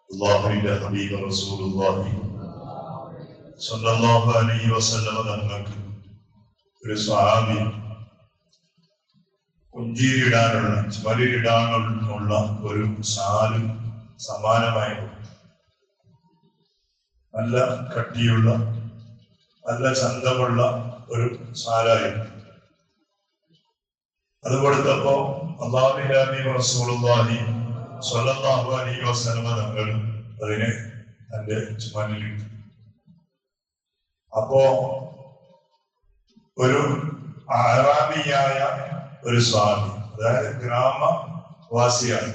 അല്ലാഹുവിന്റെ ഹബീബ് റസൂലുള്ളാഹി സ്വല്ലല്ലാഹു അലൈഹി വസല്ലം തങ്ങൾക്ക് ഒരു സ്വഹാബി കുഞ്ചിയിടാനുള്ള ചുമലിടാനുള്ള ഒരു ഷാല് സമാനമായി നല്ല കട്ടിയുള്ള നല്ല ചന്തമുള്ള ഒരു ഷാലായിരുന്നു. അത് കൊടുത്തപ്പോ അല്ലാഹുവിന്റെ ഹബീബ് റസൂലുള്ളാഹി സ്വല്ലല്ലാഹു അലൈഹി വസല്ലം തങ്ങൾ അതിനെ തന്റെ ചുമലിലിട്ടു. അപ്പോ ഒരു അറാബിയായ ഒരു സ്വാമി, അതായത് ഗ്രാമവാസിയാണ്,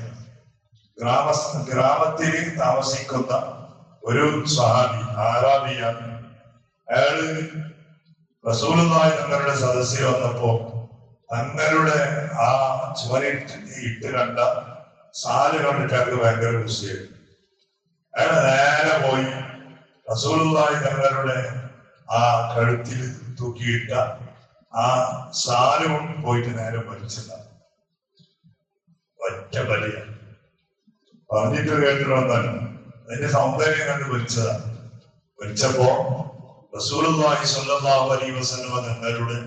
ഗ്രാമത്തിൽ താമസിക്കുന്ന ഒരു സ്വഹാബി, അറാബിയാണ്. അയാള് റസൂലുള്ളാഹി തങ്ങളുടെ സദസ്സിൽ വന്നപ്പോ തങ്ങളുടെ ആ ചുമലിട്ട് കണ്ട സാല് കണ്ടിട്ട് അയാൾക്ക് ഭയങ്കര വിഷയം. അയാൾ നേരെ പോയി റസൂലുള്ളാഹി തങ്ങളുടെ ആ കഴുത്തിൽ തൂക്കിയിട്ട ആ സാല് കൊണ്ട് പോയിട്ട് നേരെ വലിച്ചതാണ്. ഒറ്റ വലിയ പറഞ്ഞിട്ട് കേട്ടിട്ടുണ്ടെന്നാണ് അതിന്റെ സൗന്ദര്യം കണ്ട് വലിച്ചതാണ്. വലിച്ചപ്പോ റസൂലുള്ളാഹി സ്വല്ലല്ലാഹു അലൈഹി വസല്ലം തങ്ങളുടെ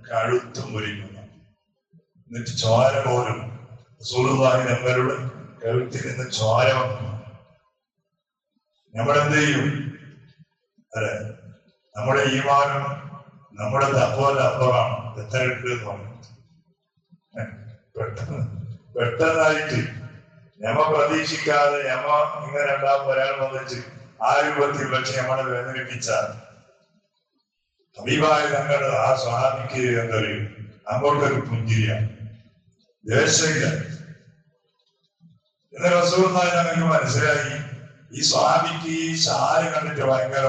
കഴുത്ത് മുറിഞ്ഞു. എന്നിട്ട് ചോര പോലും റസൂലുള്ളാഹി തങ്ങളുടെ കഴുത്തിൽ നിന്ന് ചോര വന്നു. നമ്മളെന്ത് ചെയ്യും? അല്ലെ, നമ്മുടെ ഈമാനും നമ്മുടെ തഖ്വയുടെ അപ്പുറമാണ്. എത്ര ഉണ്ട് എന്ന് പറഞ്ഞു. പെട്ടെന്നായിട്ട് ഞമ്മ പ്രതീക്ഷിക്കാതെ ഞമ്മ ഇങ്ങനെ രണ്ടാമത് ഒരാൾ വന്നിച്ച് ആ രൂപത്തിൽ വെച്ച് നമ്മളെ വേദനിപ്പിച്ചാൽ ഹബീബായ തങ്ങൾ ആ സ്വഹാബിക്ക് എന്തൊരു അങ്ങോട്ടൊരു പുഞ്ചിരിയാണ്, ദേഷ്യമില്ല. എന്ന് റസൂലുള്ളാഹി ഞങ്ങൾക്ക് മനസ്സിലായി. ഈ സ്വഹാബിക്ക് ഈ ഷാല് കണ്ടിട്ട് ഭയങ്കര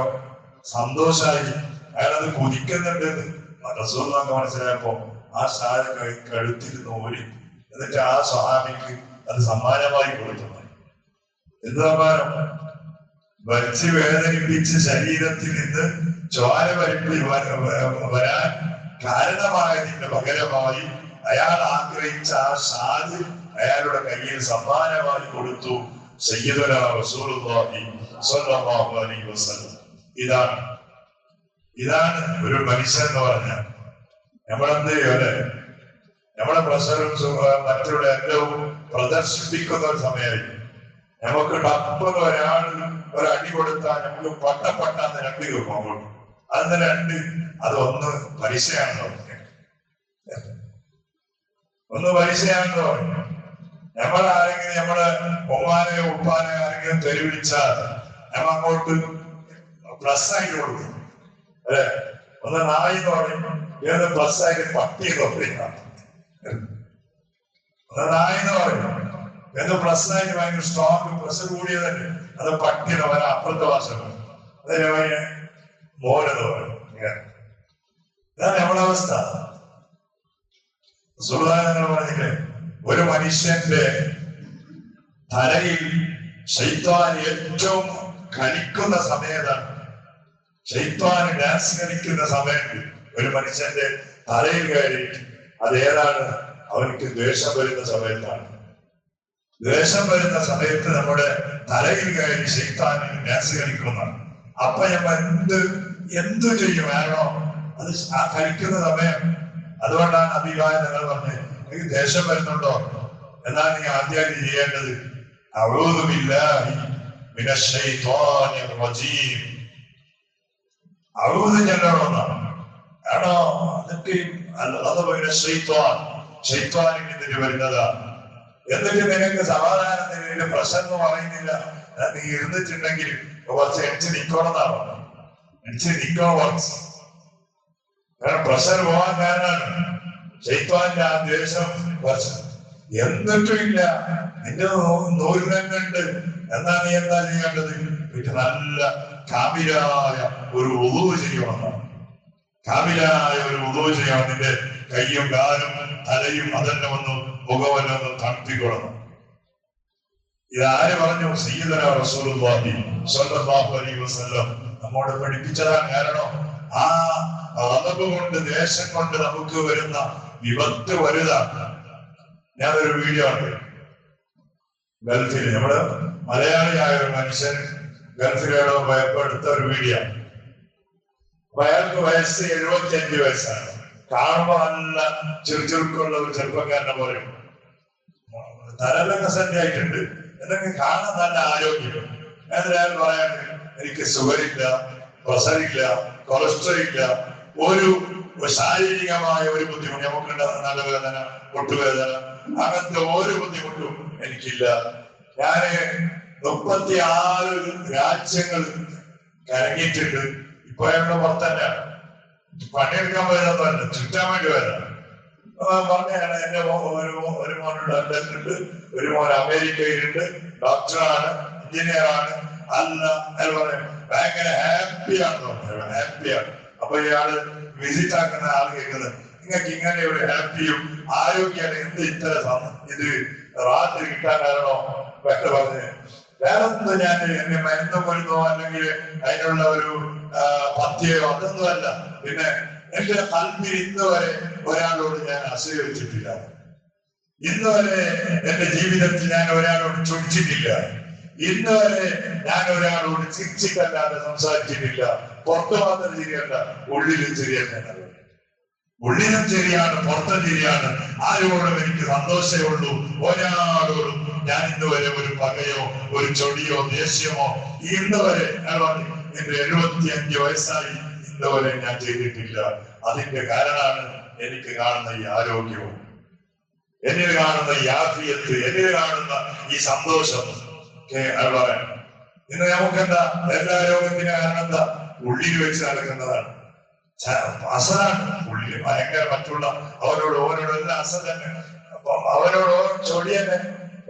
സന്തോഷമായി. അയാളത് കുതിക്കുന്നുണ്ട് റസൂലുള്ളാഹിക്ക് മനസ്സിലായപ്പോ ആ ഷാല് കഴുത്തിൽ നൂരി എന്നിട്ട് ആ സ്വഹാബിക്ക് അത് സമ്മാനമായി കൊടുത്തു. എന്ത് സമ്മാനം? വലിച്ച് വേദനിപ്പിച്ച് ശരീരത്തിൽ നിന്ന് ചോര വരാൻ കാരണമായതിന്റെ പകരമായി അയാൾ ആഗ്രഹിച്ച ആ ഷാല് അയാളുടെ കയ്യിൽ സമ്മാനമായി കൊടുത്തു സയ്യിദുനാ റസൂലുള്ളാഹി സ്വല്ലല്ലാഹു അലൈഹി വസല്ലം. ഇതാണ് ഒരു മനുഷ്യൻ എന്ന് പറഞ്ഞാൽ. നമ്മളെന്ത് ചെയ്യും അല്ലെ? നമ്മളെ പ്രഷറും മറ്റുള്ള എല്ലവും പ്രദർശിപ്പിക്കുന്ന ഒരു സമയമായിരിക്കും. നമുക്ക് ടപ്പെന്ന് ഒരടി കൊടുത്താൽ നമുക്ക് പട്ടന്ന് രണ്ട് കേൾക്കും അങ്ങോട്ട്. അതിന് രണ്ട്, അതൊന്ന് പലിശയാണെന്ന് പറഞ്ഞു. ഒന്ന് പലിശയാണെന്ന് പറഞ്ഞു. നമ്മളാരെങ്കിലും നമ്മളെ ഉമ്മാനെയോ ഉപ്പാനെയോ ആരെങ്കിലും തെരുവിളിച്ചാൽ നമ്മൾ അങ്ങോട്ട് പ്ലസ് ആയിട്ട് കൊടുക്കും അല്ലെ. ഒന്ന് നായി എന്ന് പറയും, ഏത് പ്ലസ് ആയിട്ട് പട്ടി എന്ന് പറയുക. ഒന്ന് നായി എന്ന് പറയും, എന്ത് പ്ലസ് ആയിട്ട് ഭയങ്കര സ്ട്രോങ് പ്ലസ് കൂടിയതല്ലേ, അത് പട്ടിയുടെ വരെ അപ്പുറത്തെ ഭാഷ അതിനെ മോനെന്ന് പറയും. ഇതാണ് നമ്മളെ അവസ്ഥ. സുൽത്താനങ്ങൾ പറഞ്ഞില്ലേ, ഒരു മനുഷ്യന്റെ തലയിൽ ശൈത്താൻ ഏറ്റവും കളിക്കുന്ന സമയത്താണ്. ശൈത്താൻ ഡാൻസ് കളിക്കുന്ന സമയത്ത് ഒരു മനുഷ്യന്റെ തലയിൽ കയറി, അതേതാണ്? അവർക്ക് ദ്വേഷം വരുന്ന സമയത്താണ്. ദ്വേഷം വരുന്ന സമയത്ത് നമ്മുടെ തലയിൽ കയറി ശൈത്താൻ ഡാൻസ് കളിക്കുന്ന, അപ്പൊ നമ്മൾ എന്തു ചെയ്യും? ആണോ അത് ആ കളിക്കുന്ന സമയം. അതുകൊണ്ടാണ് അഭിപ്രായം നിങ്ങൾ പറഞ്ഞത്, എനിക്ക് ദേഷ്യം വരുന്നുണ്ടോ എന്നാണ് നീ ആദ്യമായിട്ട് ചെയ്യേണ്ടത്. അഊദു ബില്ലാഹി മിനശ് ശൈത്വാനിർ റജീം. ഔദു ചെല്ലണമെന്നാണ്. ആണോ അതൊക്കെ ശൈത്വാനിൽ നിന്നിട്ട് വരുന്നതാണ്. എന്നിട്ട് നിനക്ക് സമാധാനം നിന്റെ പ്രശ്നം എന്ന് പറയുന്നില്ല. നീ ഇരുന്നിട്ടുണ്ടെങ്കിൽ കുറച്ച് എണിച്ച് നിൽക്കണമെന്നാണ്. എണിച്ച് നിൽക്കണം കുറച്ച്. കാരണം പ്രഷർ പോകാൻ കാരണമാണ് ശൈത്വാന്റെ ആ ദ്വേഷം കുറച്ച്. എന്നിട്ടുമില്ല, നിന്റെ നൂലിനുണ്ട് എന്നാ നീ എന്താ ചെയ്യേണ്ടത്? പിന്നെ നല്ല കാമിലായ ഒരു ഉളവ് ചെയ്യണമെന്നാണ്. കാമിലായ ഒരു ഉളവ് ചെയ്യണം. നിന്റെ കയ്യും കാലും തലയും അതെല്ലാം ഒന്ന് മുഖമെല്ലാം ഒന്ന് തണുപ്പിക്കൊള്ളണം. ഇതാര് പറഞ്ഞു? സയ്യിദുനാ റസൂലുള്ളാഹി സ്വല്ലല്ലാഹു അലൈഹി വസല്ലം നമ്മോട് പഠിപ്പിച്ചതാണ്. കാരണം ആ അളവ് കൊണ്ട്, ദേശം കൊണ്ട് നമുക്ക് വരുന്ന വിപത്ത് വലുതാണ്. ഞാനൊരു വീഡിയോ ഉണ്ട്. ഗൾഫിൽ നമ്മള് മലയാളിയായ ഒരു മനുഷ്യൻ ഗൾഫിലേടോ പോയപ്പോ എടുത്ത ഒരു വീഡിയോ. അപ്പൊ അയാൾക്ക് വയസ്സ് 75 വയസ്സാണ്. കാണുമ്പോ നല്ല ചുറുചുറുക്കുള്ള ഒരു ചെറുപ്പക്കാരനെ പോലെ, തലലൊക്കെ സഞ്ചായിട്ടുണ്ട്, എന്തെങ്കിലും കാണാൻ നല്ല ആരോഗ്യം. അയാൾ പറയാൻ എനിക്ക് ഷുഗറില്ല, പ്രഷറില്ല, കൊളസ്ട്രോൾ ഇല്ല, ഒരു ശാരീരികമായ ഒരു ബുദ്ധിമുട്ട് നമുക്കുണ്ട്, നടുവേദന, മുട്ടുവേദന, അങ്ങനത്തെ ഒരു ബുദ്ധിമുട്ടും എനിക്കില്ല. ഞാന് 36 രാജ്യങ്ങൾ കറങ്ങിയിട്ടുണ്ട്. ഇപ്പൊ അയാളുടെ പുറത്തന്നെയാണ്, പണിയെടുക്കാൻ വരുന്നതല്ല, ചുറ്റാൻ വേണ്ടി വരാം. പറഞ്ഞാണ് എന്റെ ഒരു മോൻ ലണ്ടനിലുണ്ട്, ഒരു മോൻ അമേരിക്കയിലുണ്ട്, ഡോക്ടറാണ്, എഞ്ചിനീയറാണ്. അല്ല അയാൾ പറയാം ഭയങ്കര ഹാപ്പിയാണെന്ന് പറഞ്ഞു, ഹാപ്പിയാണ്. അപ്പൊ ഇയാള് വിസിറ്റ് ആക്കുന്ന ആൾ കേൾക്കുന്നത് നിങ്ങൾക്ക് ഇങ്ങനെ ഒരു ഹാപ്പിയും ആരോഗ്യമാണ് എന്ത് ഇത്ര ഇത് റാത്രി കിട്ടാനാണോ വേണ്ട പറഞ്ഞ്. വേറെ ഒന്നും ഞാൻ എന്നെ മരുന്ന് കൊല്ലുന്നോ അല്ലെങ്കിൽ അതിനുള്ള ഒരു പഥ്യയോ അതൊന്നുമല്ല. പിന്നെ എന്റെ കൽപ്പിൽ ഇന്ന് വരെ ഒരാളോട് ഞാൻ അസൂയിച്ചിട്ടില്ല. ഇന്ന് വരെ എന്റെ ജീവിതത്തിൽ ഞാൻ ഒരാളോട് ചൊടിച്ചിട്ടില്ല. ഇന്ന് വരെ ഞാൻ ഒരാളോട് ചിരിച്ചിട്ടല്ലാതെ സംസാരിച്ചിട്ടില്ല. പുറത്ത് മാത്രം ശരിയല്ല, ഉള്ളിലും ശരിയല്ല. ഉള്ളിലും ശരിയാണ്, പുറത്തും ശരിയാണ്. ആരോടും എനിക്ക് സന്തോഷമേ ഉള്ളൂ. ഒരാളോടും ഞാൻ ഇന്ന് വരെ ഒരു പകയോ ഒരു ചൊടിയോ ദേഷ്യമോ ഇന്ന് വരെ എന്റെ 75 വയസ്സായി ഇന്ന് വരെ ഞാൻ ചെയ്തിട്ടില്ല. അതിന്റെ കാരണമാണ് എനിക്ക് കാണുന്ന ഈ ആരോഗ്യവും, എന്നിൽ കാണുന്ന ഈ ആഫിയത്ത്, എന്നിൽ കാണുന്ന ഈ സന്തോഷം. ഇന്ന് നമുക്കെന്താ എല്ലാ രോഗത്തിന് കാരണം എന്താ? ഉള്ളിൽ വെച്ച് നടക്കുന്നതാണ്. അസലാണ് ഉള്ളിൽ ഭയങ്കര. മറ്റുള്ള ഓരോട് എല്ലാം അസൽ തന്നെ. അപ്പൊ അവരോട് ചൊടി തന്നെ,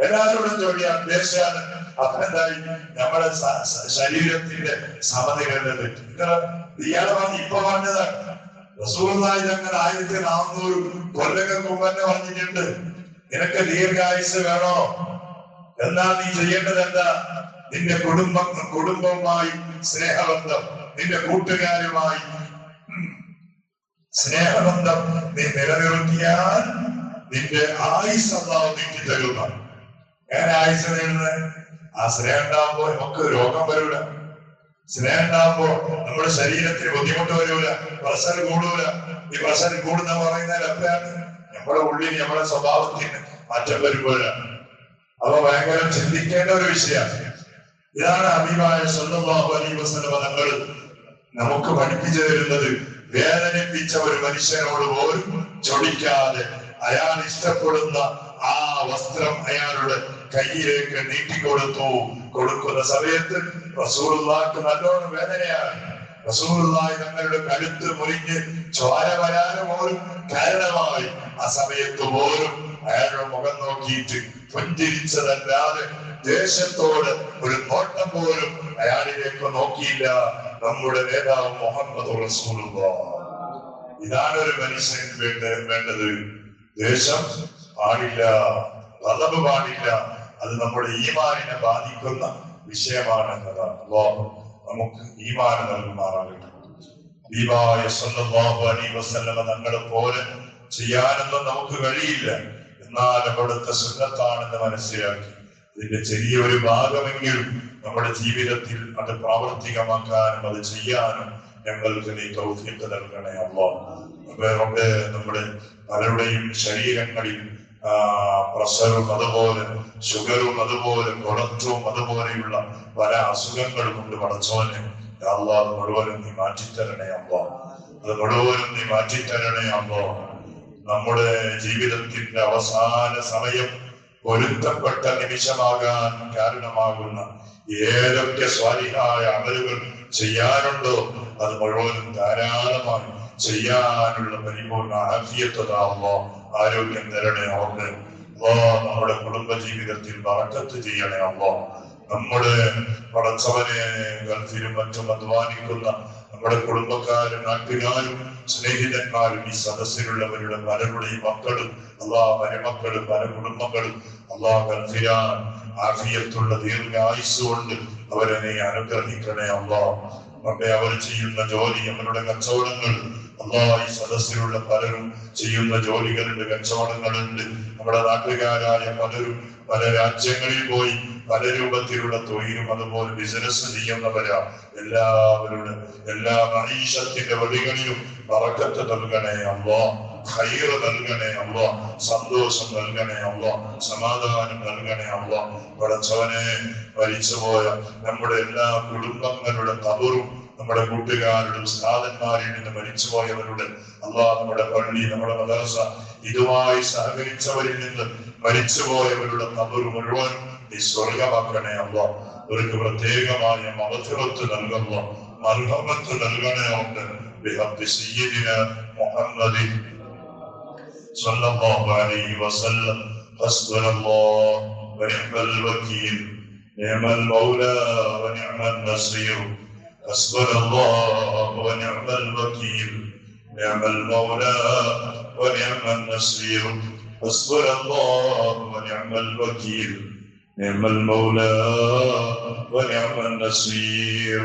എല്ലാവരോടും ചൊടിയാണ്, ദേഷ്യാണ്. അപ്പൊ എന്തായി? നമ്മുടെ ശരീരത്തിന്റെ സമനില തെറ്റി. ഇയാളെ ഇപ്പൊ പറഞ്ഞതാണ്. റസൂലുള്ളാഹി തങ്ങൾ 1400 കൊല്ലങ്ങൾക്ക് മുമ്പ് തന്നെ പറഞ്ഞിട്ടുണ്ട്, നിനക്ക് ദീർഘായുസ് വേണോ? എന്നാ നീ ചെയ്യേണ്ടത് എന്താ? നിന്റെ കുടുംബവുമായി സ്നേഹബന്ധം, നിന്റെ കൂട്ടുകാരുമായി സ്നേഹബന്ധം നീ നിലനിർത്തിയാൽ നിന്റെ ആയുസ് അല്ലാഹു നീട്ടി തരുന്ന. എങ്ങനെ ആയുസ് നേടുന്നത്? ആ സ്നേഹം ഉണ്ടാകുമ്പോ നമുക്ക് രോഗം വരൂല. സ്നേഹം ഉണ്ടാകുമ്പോ നമ്മുടെ ശരീരത്തിന് ബുദ്ധിമുട്ട് വരൂല, പ്രഷർ കൂടൂല. ഈ പ്രഷർ കൂടുന്ന പറയുന്നത് എപ്പോഴാണ്? നമ്മുടെ ഉള്ളിൽ നമ്മുടെ സ്വഭാവത്തിന് മാറ്റം വരുമ്പോഴാണ്. അപ്പൊ ഭയങ്കര ചിന്തിക്കേണ്ട ഒരു വിഷയമാണ്. ഇതാണ് ഹബീബായ സ്വല്ലല്ലാഹു അലൈഹി വസല്ലം തങ്ങൾ നമുക്ക് പഠിപ്പിച്ചു തരുന്നത്. വേദനിപ്പിച്ച ഒരു മനുഷ്യനോട് പോലും ചൊടിക്കാതെ അയാൾ ഇഷ്ടപ്പെടുന്ന ആ വസ്ത്രം അയാളുടെ കയ്യിലേക്ക് നീട്ടിക്കൊടുത്തു. കൊടുക്കുന്ന സമയത്ത് റസൂലുള്ളാഹിക്ക് നല്ലോണം വേദനയാണ്. റസൂലുള്ളാഹി തങ്ങളുടെ കഴുത്ത് മുറിഞ്ഞ് ചോര വരാനും പോലും കാരണമായി. ആ സമയത്ത് പോലും അയാളുടെ മുഖം നോക്കിയിട്ട് പുഞ്ചിരിച്ചതല്ലാതെ ദേശത്തോട് ഒരു നോട്ടം പോലും അയാളിലേക്ക് നോക്കിയില്ല നമ്മുടെ നേതാവ് മുഹമ്മദ് റസൂലുള്ളാഹി. ഇതാണ് ഒരു മനുഷ്യന് വേണ്ടത്. ദേശം പാടില്ല, ഖദബ് പാടില്ല. അത് നമ്മുടെ ഈമാനിനെ ബാധിക്കുന്ന വിഷയമാണെന്നതാണ്. അല്ലാഹു നമുക്ക് ഈമാൻ നൽകുമാറാകട്ടെ. ഹബീബായ സ്വല്ലല്ലാഹു അലൈഹി വസല്ലം തങ്ങളെ പോലെ ചെയ്യാനൊന്നും നമുക്ക് കഴിയില്ല. എന്നാൽ അവിടുത്തെ സുന്നത്താണെന്ന് മനസ്സിലാക്കി ഇതിന്റെ ചെറിയൊരു ഭാഗമെങ്കിലും നമ്മുടെ ജീവിതത്തിൽ അത് പ്രാവർത്തികമാക്കാനും അത് ചെയ്യാനും ഞങ്ങൾക്ക് നീ തൗഫീഖ് നൽകണേ അല്ലാഹ്. വേറെ നമ്മുടെ പലരുടെയും ശരീരങ്ങളിൽ പ്രഷറും അതുപോലെ ഷുഗറും അതുപോലെ കൊളസ്ട്രോളും അതുപോലെയുള്ള പല അസുഖങ്ങളും കൊണ്ട് പടച്ചോനെ അല്ലാഹ് അത് മുഴുവനും നീ മാറ്റിത്തരണേ അല്ലാഹ്. അത് മുഴുവനും നീ മാറ്റിത്തരണേ അല്ലാഹ്. നമ്മുടെ ജീവിതത്തിന്റെ അവസാന സമയം പൊരുത്തപ്പെട്ട നിമിഷമാകാൻ കാരണമാകുന്ന ഏതൊക്കെ സ്വാലിഹായ അമലുകൾ ചെയ്യാനുണ്ടോ അത് മുഴുവനും ധാരാളമായി ചെയ്യാനുള്ള പരിപൂർണ ആഫിയത്ത് അല്ലാഹ് ആരോഗ്യം തരണേ അല്ലാഹ്. നമ്മുടെ കുടുംബ ജീവിതത്തിൽ ബറക്കത്ത് ചെയ്യണേ അല്ലാഹ്. നമ്മുടെ പടച്ചവനെ ഗൾഫിലും മറ്റും അധ്വാനിക്കുന്ന നമ്മുടെ കുടുംബക്കാരും നാട്ടുകാരും സ്നേഹിതന്മാരും ഈ സദസ്സിലുള്ളവരുടെ പലരുടെയും മക്കളും മരുമക്കളും പല കുടുംബങ്ങളും ഗൾഫിലാൻ ആഫിയത്തുള്ള ദീർഘായുസ് കൊണ്ട് അവരെ നീ അനുഗ്രഹിക്കണേ അല്ലാഹ്. അവർ ചെയ്യുന്ന ജോലി, അവരുടെ കച്ചവടങ്ങൾ ഈ സദസ്സിലുള്ള പലരും ചെയ്യുന്ന ജോലികളുണ്ട്, കച്ചവടങ്ങളുണ്ട്. നമ്മുടെ നാട്ടുകാരായ പലരും പല രാജ്യങ്ങളിൽ പോയി പല രൂപത്തിലുള്ള തൊഴിലും അതുപോലെ ബിസിനസ് ചെയ്യുന്നവരാ. എല്ലാവരുടെ എല്ലാ മനുഷ്യത്തിന്റെ വഴികളിലും ബറക്കത്ത് നൽകണേ അല്ലാഹ്, ഖൈർ നൽകണേ അല്ലാഹ്, സന്തോഷം നൽകണേ അല്ലാഹ്, സമാധാനം നൽകണേ അല്ലാഹ്. പടച്ചവനെ, മരിച്ചുപോയ നമ്മുടെ എല്ലാ കുടുംബങ്ങളുടെ ഖബറും നമ്മുടെ കൂട്ടുകാരുടെ ഉസ്താദന്മാരിൽ നിന്ന് മരിച്ചുപോയവരുടെ അല്ലാഹ്, നമ്മുടെ പള്ളി, നമ്മുടെ മദ്രസ ഇതുമായി സഹകരിച്ചവരിൽ നിന്ന് മരിച്ചുപോയവരുടെ ഖബർ മുഴുവൻ നീ സ്വർഗമാക്കണേ അല്ലാഹ്. അവർക്ക് പ്രത്യേകമായ മഗ്ഫിറത്ത് നൽകുക, മർഹമത്ത് നൽകണേ ഉണ്ട്. ബിഹഖി സയ്യിദിനാ മുഹമ്മദിൻ സ്വല്ലല്ലാഹു അലൈഹി വസല്ലം. ഹസ്ബുനല്ലാഹു വനിഅമൽ വകീൽ, നിഅമൽ മൗലാ വനിഅമൻ നസീർ. ഹസ്ബുനല്ലാഹു വനിഅമൽ വകീൽ, നിഅമൽ മൗലാ വനിഅമൻ നസീർ. ഹസ്ബുനല്ലാഹു വനിഅമൽ വകീൽ, نعم المولى ونعم النصير.